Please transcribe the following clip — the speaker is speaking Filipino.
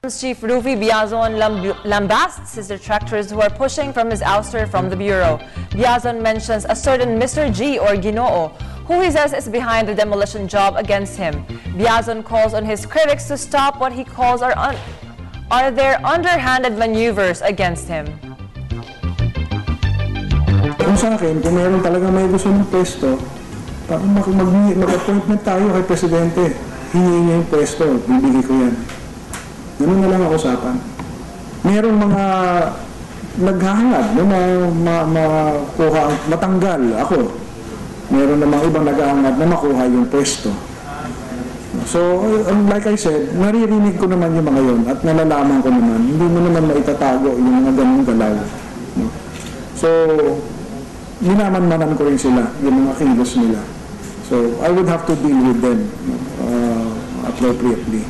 Chief Rufy Biazon lambasts his detractors who are pushing from his ouster from the Bureau. Biazon mentions a certain Mr. G or Ginoo, who he says is behind the demolition job against him. Biazon calls on his critics to stop what he calls are their underhanded maneuvers against him. Kung sa akin, kung meron talaga may gusto ng pwesto, mag-appointment tayo kay Presidente. Hingi niya yung pwesto, bibigay ko yan. Ganun na lang ang usapan. Merong mga naghahangad na makuha, matanggal ako. Meron namang ibang naghahangad na makuha yung pwesto. So, like I said, naririnig ko naman yung mga yun at nalalaman ko naman. Hindi mo naman maitatago yung mga ganung galaw. So, minamanmanan ko rin sila, yung mga kilos nila. So, I would have to deal with them appropriately.